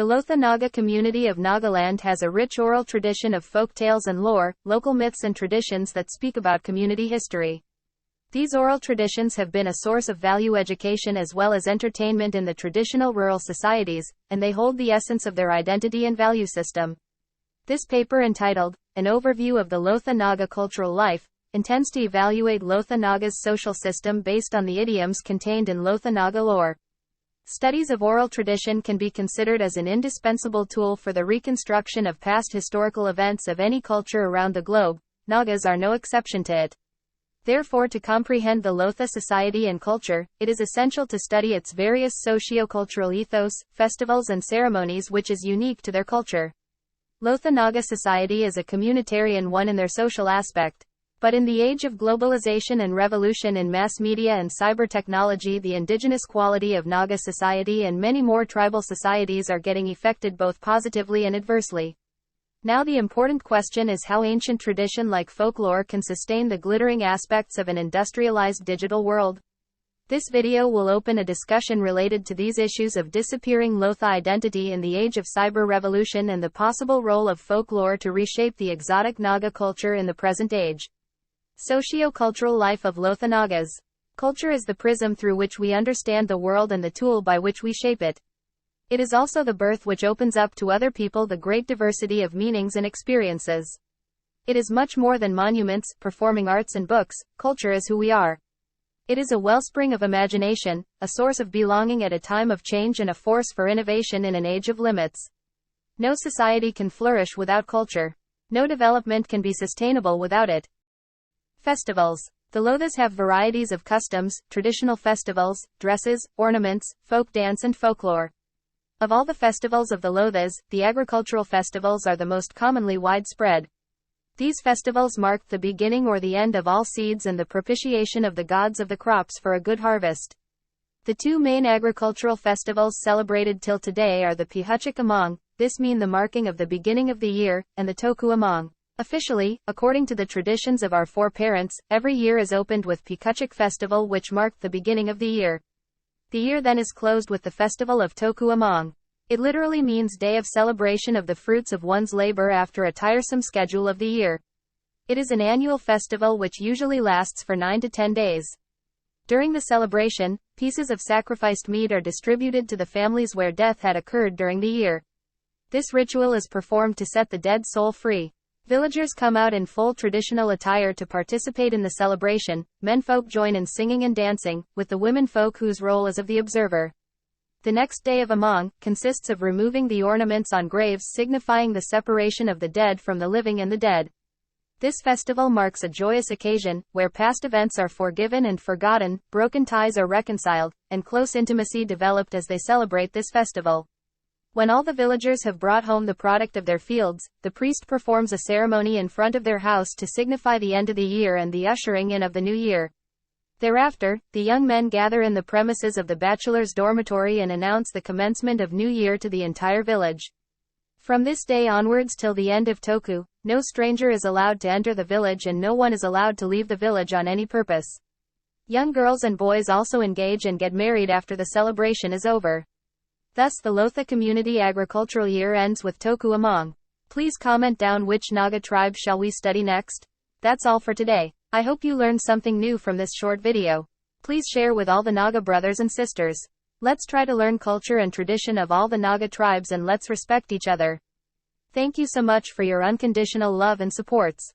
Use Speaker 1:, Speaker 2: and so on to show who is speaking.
Speaker 1: The Lotha Naga community of Nagaland has a rich oral tradition of folk tales and lore, local myths and traditions that speak about community history. These oral traditions have been a source of value education as well as entertainment in the traditional rural societies, and they hold the essence of their identity and value system. This paper, entitled, An Overview of the Lotha Naga Cultural Life, intends to evaluate Lotha Naga's social system based on the idioms contained in Lotha Naga Lore. Studies of oral tradition can be considered as an indispensable tool for the reconstruction of past historical events of any culture around the globe. Nagas are no exception to it. Therefore, to comprehend the Lotha society and culture, it is essential to study its various socio-cultural ethos, festivals and ceremonies which is unique to their culture. Lotha Naga society is a communitarian one in their social aspect. But in the age of globalization and revolution in mass media and cyber technology, the indigenous quality of Naga society and many more tribal societies are getting affected both positively and adversely. Now the important question is how ancient tradition like folklore can sustain the glittering aspects of an industrialized digital world. This video will open a discussion related to these issues of disappearing Lotha identity in the age of cyber revolution and the possible role of folklore to reshape the exotic Naga culture in the present age. Socio-cultural life of Lotha Nagas. Culture is the prism through which we understand the world and the tool by which we shape it. It is also the birth which opens up to other people the great diversity of meanings and experiences. It is much more than monuments, performing arts and books. Culture is who we are. It is a wellspring of imagination, a source of belonging at a time of change and a force for innovation in an age of limits. No society can flourish without culture. No development can be sustainable without it. Festivals. The Lothas have varieties of customs, traditional festivals, dresses, ornaments, folk dance and folklore. Of all the festivals of the Lothas, the agricultural festivals are the most commonly widespread. These festivals mark the beginning or the end of all seeds and the propitiation of the gods of the crops for a good harvest. The two main agricultural festivals celebrated till today are the Tokhü Emong, this means the marking of the beginning of the year, and the Tokhü Emong. Officially, according to the traditions of our foreparents, every year is opened with Tokhü festival which marked the beginning of the year. The year then is closed with the festival of Tokhü Emong. It literally means day of celebration of the fruits of one's labor after a tiresome schedule of the year. It is an annual festival which usually lasts for 9 to 10 days. During the celebration, pieces of sacrificed meat are distributed to the families where death had occurred during the year. This ritual is performed to set the dead soul free. Villagers come out in full traditional attire to participate in the celebration. Menfolk join in singing and dancing, with the womenfolk whose role is of the observer. The next day of Emong consists of removing the ornaments on graves signifying the separation of the dead from the living and the dead. This festival marks a joyous occasion, where past events are forgiven and forgotten, broken ties are reconciled, and close intimacy developed as they celebrate this festival. When all the villagers have brought home the product of their fields, the priest performs a ceremony in front of their house to signify the end of the year and the ushering in of the new year. Thereafter, the young men gather in the premises of the bachelor's dormitory and announce the commencement of New Year to the entire village. From this day onwards till the end of Tokhü, no stranger is allowed to enter the village and no one is allowed to leave the village on any purpose. Young girls and boys also engage and get married after the celebration is over. Thus the Lotha community agricultural year ends with Tokhü Emong. Please comment down which Naga tribe shall we study next. That's all for today. I hope you learned something new from this short video. Please share with all the Naga brothers and sisters. Let's try to learn culture and tradition of all the Naga tribes and let's respect each other. Thank you so much for your unconditional love and supports.